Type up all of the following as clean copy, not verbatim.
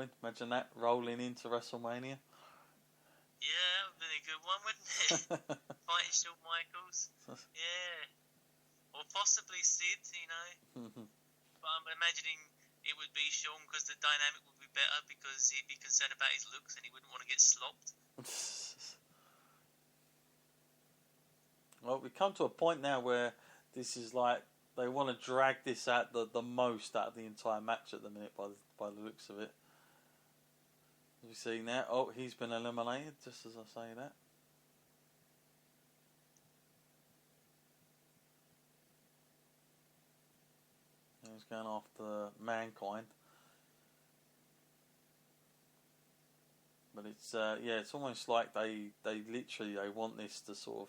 win. Imagine that rolling into WrestleMania. Yeah, that would have been a good one, wouldn't it? Fighting Shawn Michaels. Yeah. Or possibly Sid, you know. But I'm imagining it would be Shawn because the dynamic would be better because he'd be concerned about his looks and he wouldn't want to get slopped. Well, we come to a point now where this is like they want to drag this out the most out of the entire match at the minute by the looks of it. You see now? Oh, he's been eliminated just as I say that. He's going after Mankind. But it's it's almost like they literally want this to sort of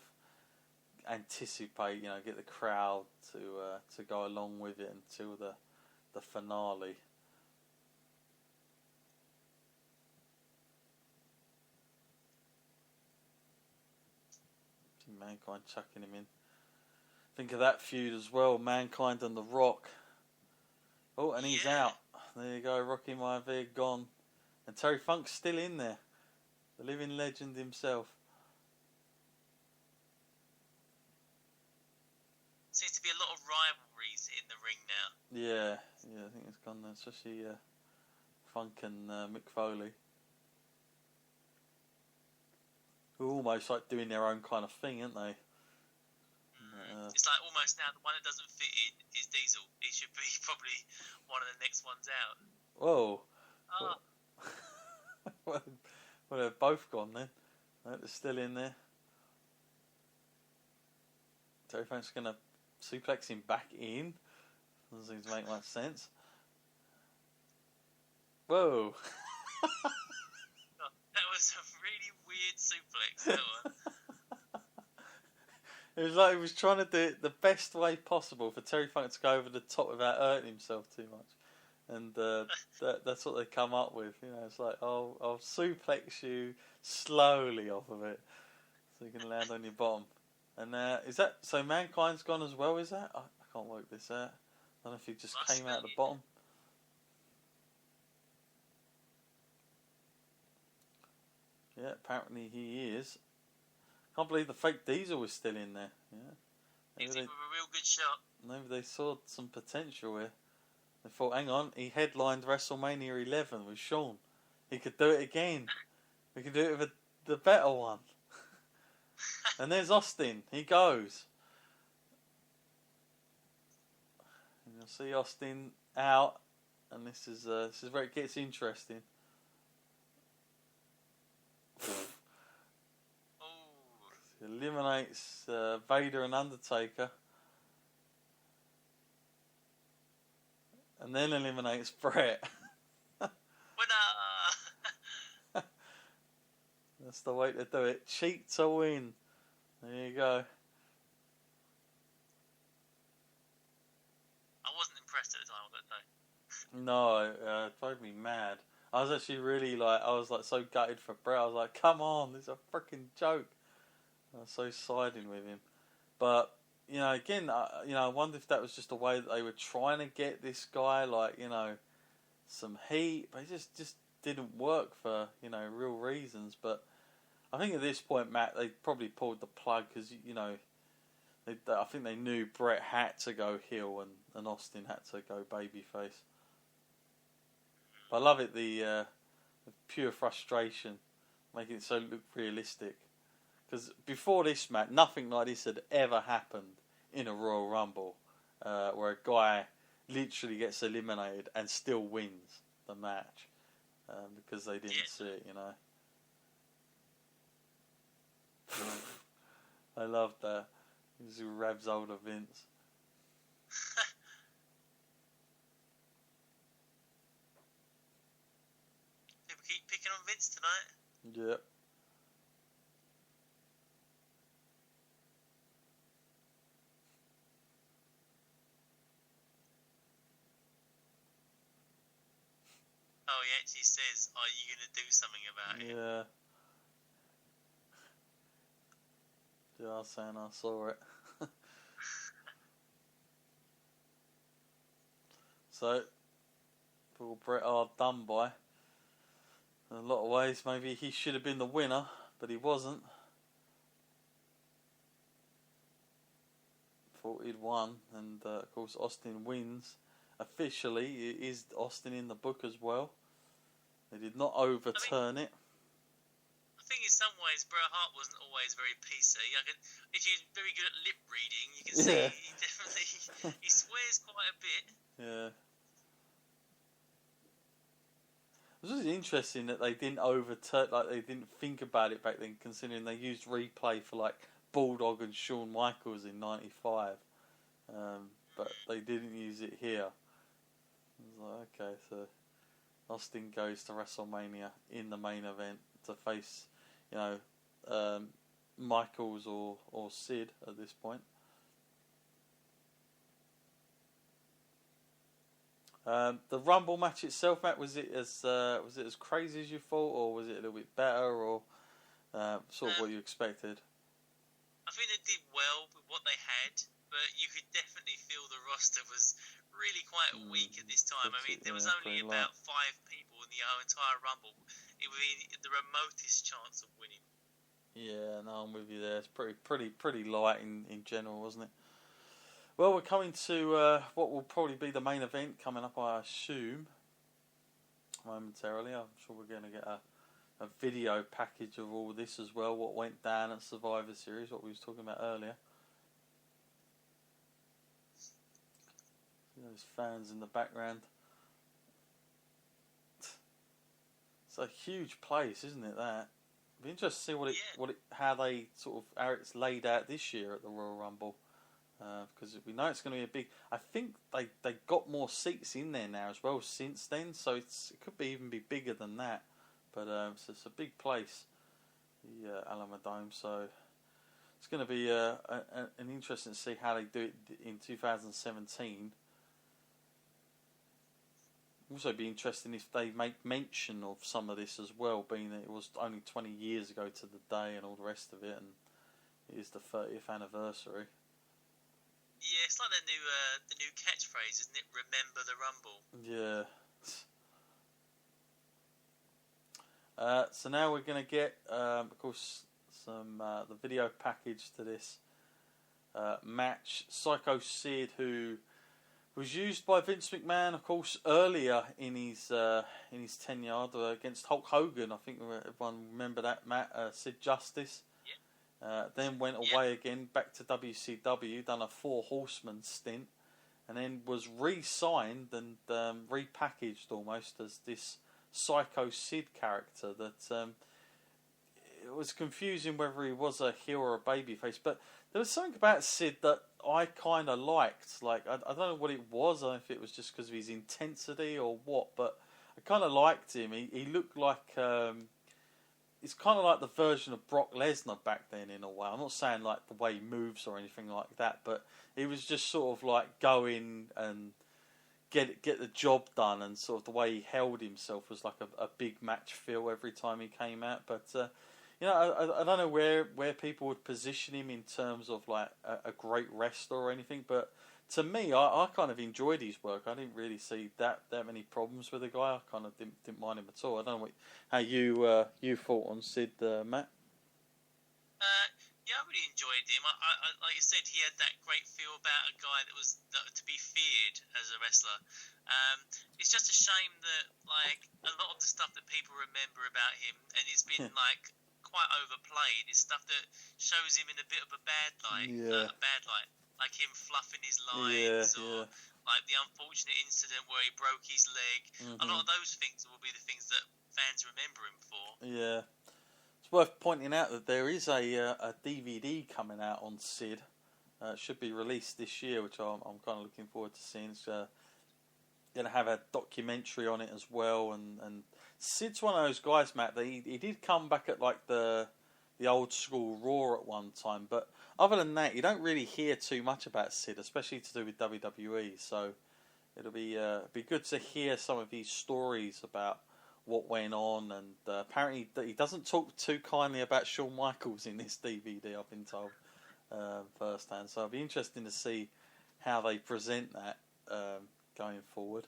anticipate, get the crowd to go along with it until the finale. Mankind chucking him in. Think of that feud as well, Mankind and The Rock. Oh, and he's out. There you go, Rocky Maivia gone. And Terry Funk's still in there. The living legend himself. Seems to be a lot of rivalries in the ring now. Yeah, I think it's gone there, especially Funk and Mick Foley. Who are almost like doing their own kind of thing, aren't they? It's like almost now the one that doesn't fit in is Diesel. He should be probably one of the next ones out. Whoa. Oh. Well, they're both gone then. They're still in there. Terry Funk's going to suplex him back in. Doesn't seem to make much sense. Whoa. That was a really weird suplex, that one. It was like he was trying to do it the best way possible for Terry Funk to go over the top without hurting himself too much. And that's what they come up with. It's like, I'll suplex you slowly off of it so you can land on your bottom. And is that... So Mankind's gone as well, is that? I can't work this out. I don't know if he just came out the bottom. Yeah, apparently he is. Can't believe the fake Diesel was still in there. Yeah, He's in with a real good shot. Maybe they saw some potential here. They thought, hang on, he headlined WrestleMania 11 with Shawn. He could do it again. We could do it with the better one. And there's Austin. He goes. And you'll see Austin out, and this is where it gets interesting. He eliminates Vader and Undertaker. And then eliminates Brett. That's the way to do it. Cheat to win. There you go. I wasn't impressed at the time, I've got to say. No, it drove me mad. I was actually really so gutted for Brett. I was like, come on, this is a freaking joke. I was so siding with him. But, again, I wonder if that was just a way that they were trying to get this guy, some heat. But it just didn't work for, real reasons. But I think at this point, Matt, they probably pulled the plug because, I think they knew Brett had to go heel and Austin had to go babyface. But I love it, the pure frustration, making it so look realistic. Because before this match, nothing like this had ever happened in a Royal Rumble, where a guy literally gets eliminated and still wins the match, because they didn't see it, I love that. He's Rab's older Vince. People keep picking on Vince tonight. Yep. Oh, he actually says, are you going to do something about it? Yeah. Yeah, I was saying I saw it. So, poor Bret Hart done by. In a lot of ways, maybe he should have been the winner, but he wasn't. Thought he'd won, and of course Austin wins. Officially, it is Austin in the book as well. They did not overturn it. I think in some ways Bret Hart wasn't always very PC. If you're very good at lip reading, you can see he definitely he swears quite a bit. Yeah. It was really interesting that they didn't overturn, like they didn't think about it back then, considering they used replay for like Bulldog and Shawn Michaels in '95, but they didn't use it here. I was like, okay, so Austin goes to WrestleMania in the main event to face, Michaels or Sid at this point. The Rumble match itself, Matt, was it as crazy as you thought, or was it a little bit better, or sort of what you expected? I think they did well with what they had, but you could definitely feel the roster was really quite weak at this time. I mean, there was only about 5 people in the entire Rumble. It would be the remotest chance of winning. Yeah, no, I'm with you there. It's pretty light in general, wasn't it? Well, we're coming to what will probably be the main event coming up, I assume, momentarily. I'm sure we're going to get a video package of all this as well, what went down at Survivor Series, what we was talking about earlier. See those fans in the background. It's a huge place, isn't it, that? It'd be interesting to see how it's laid out this year at the Royal Rumble. Because we know it's going to be a big. I think they got more seats in there now as well since then, so it could even be bigger than that. But so it's a big place, the Alamo Dome. So it's going to be an interesting to see how they do it in 2017. Also, be interesting if they make mention of some of this as well, being that it was only 20 years ago to the day and all the rest of it, and it is the 30th anniversary. Yeah, it's like the new catchphrase, isn't it? Remember the Rumble. Yeah. So now we're going to get, of course, some the video package to this match. Psycho Sid, who was used by Vince McMahon, of course, earlier in his tenure against Hulk Hogan. I think everyone remember that, Matt. Sid Justice. Then went away again, back to WCW, done a 4 Horsemen stint, and then was re-signed and repackaged almost as this Psycho Sid character that it was confusing whether he was a heel or a babyface, but there was something about Sid that I kind of liked. Like, I don't know what it was, I don't know if it was just because of his intensity or what, but I kind of liked him. He looked like... it's kind of like the version of Brock Lesnar back then in a way. I'm not saying like the way he moves or anything like that, but he was just sort of like go in and get the job done, and sort of the way he held himself was like a big match feel every time he came out. But I don't know where people would position him in terms of like a great wrestler or anything, but to me, I kind of enjoyed his work. I didn't really see that many problems with the guy. I kind of didn't mind him at all. I don't know how you thought on Sid, Matt. Yeah, I really enjoyed him. I like you said, he had that great feel about a guy that was to be feared as a wrestler. It's just a shame that like a lot of the stuff that people remember about him, and it's been like quite overplayed, is stuff that shows him in a bit of a bad light. Like him fluffing his lines, or like the unfortunate incident where he broke his leg. A lot of those things will be the things that fans remember him for. Yeah. It's worth pointing out that there is a DVD coming out on Sid. It should be released this year, which I'm kind of looking forward to seeing. It's going to have a documentary on it as well. And Sid's one of those guys, Matt, that he did come back at like the old school Raw at one time, but other than that, you don't really hear too much about Sid, especially to do with WWE. So it'll be good to hear some of his stories about what went on. And apparently, he doesn't talk too kindly about Shawn Michaels in this DVD. I've been told firsthand. So it'll be interesting to see how they present that going forward.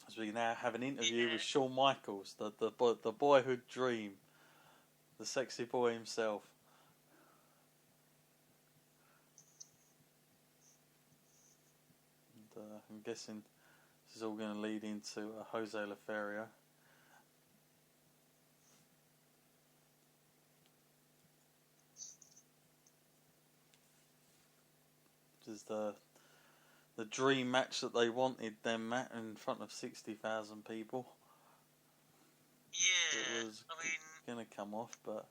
As as we now have an interview with Shawn Michaels, the boyhood dream, the sexy boy himself. And, I'm guessing this is all going to lead into Jose Lothario. Which is the dream match that they wanted them at in front of 60,000 people. Yeah, it was going to come off, but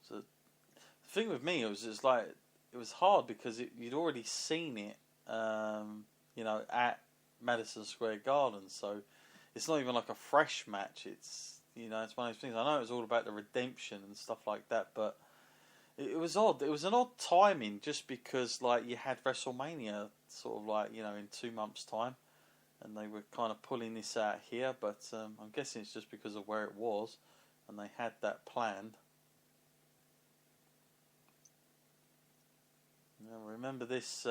so the thing with me was it's like it was hard because you'd already seen it, at Madison Square Garden, so it's not even like a fresh match. It's it's one of those things. I know it was all about the redemption and stuff like that, but it was odd. It was an odd timing just because like you had WrestleMania sort of like in 2 months' time. And they were kind of pulling this out here, but I'm guessing it's just because of where it was, and they had that planned. Now, remember this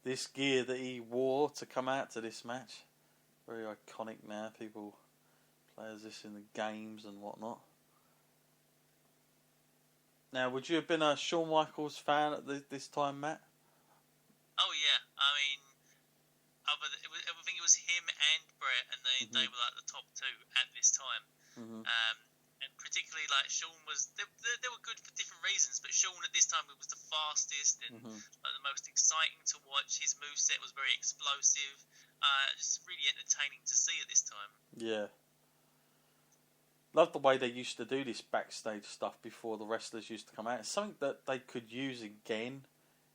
this gear that he wore to come out to this match? Very iconic now. People play as this in the games and whatnot. Now, would you have been a Shawn Michaels fan at this time, Matt? Oh yeah, I mean, I think it was him and Brett, and they were like the top two at this time. And particularly like Shawn was, they were good for different reasons, but Shawn at this time was the fastest and like the most exciting to watch. His moveset was very explosive, just really entertaining to see at this time. Yeah. Love the way they used to do this backstage stuff before the wrestlers used to come out. It's something that they could use again.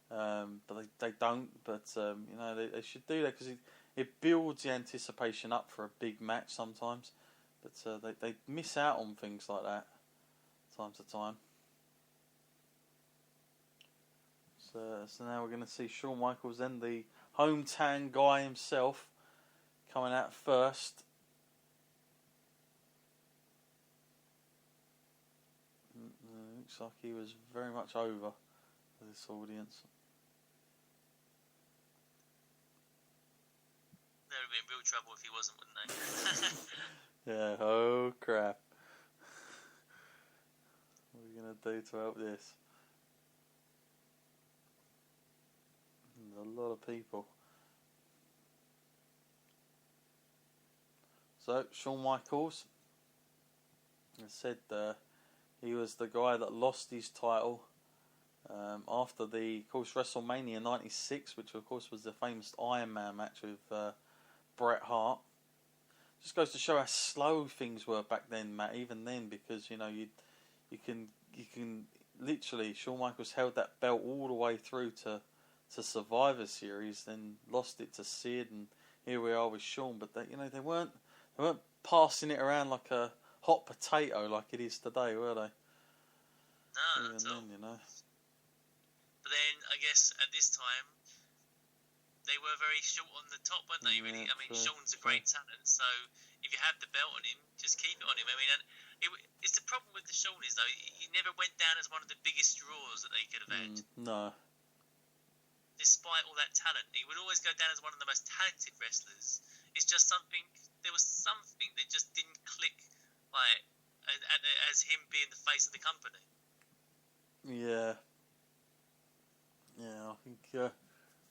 But they don't. But they should do that because it builds the anticipation up for a big match sometimes. But they miss out on things like that time to time. So now we're going to see Shawn Michaels, then the hometown guy himself, coming out first. Looks like he was very much over this audience. They would be in real trouble if he wasn't, wouldn't they? Yeah, oh crap. What are we going to do to help this? There's a lot of people. So, Shawn Michaels, as said, he was the guy that lost his title after of course, WrestleMania 96, which of course was the famous Iron Man match with Bret Hart. Just goes to show how slow things were back then, Matt. Even then, because you can literally, Shawn Michaels held that belt all the way through to Survivor Series, then lost it to Sid, and here we are with Shawn. But they weren't passing it around like a hot potato like it is today, were they? No, not at all. But then I guess at this time they were very short on the top, weren't they? Really, I mean, Shawn's a great talent, so if you have the belt on him, just keep it on him. I mean, it's the problem with the Shawn is though he never went down as one of the biggest draws that they could have had. No. Despite all that talent, he would always go down as one of the most talented wrestlers. It's just there was something that just didn't click, like as him being the face of the company. Yeah, I think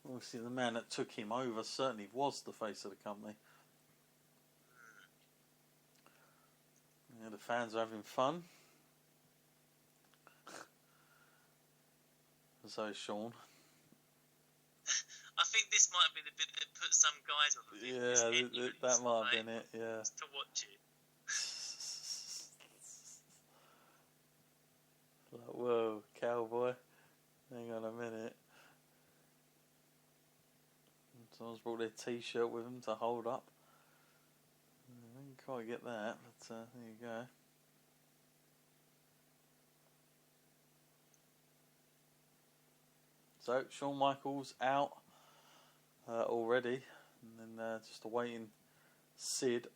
obviously the man that took him over certainly was the face of the company. Yeah, the fans are having fun. So is Shawn. I think this might have been the bit that put some guys off of it. Yeah, that might have been it, yeah. To watch it. Like, whoa, cowboy. Hang on a minute. Someone's brought their t-shirt with them to hold up. I didn't quite get that, but there you go. So, Shawn Michaels out already, and then just awaiting Sid.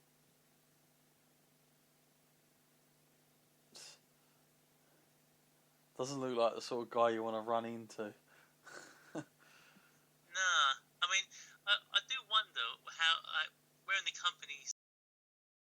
Doesn't look like the sort of guy you want to run into.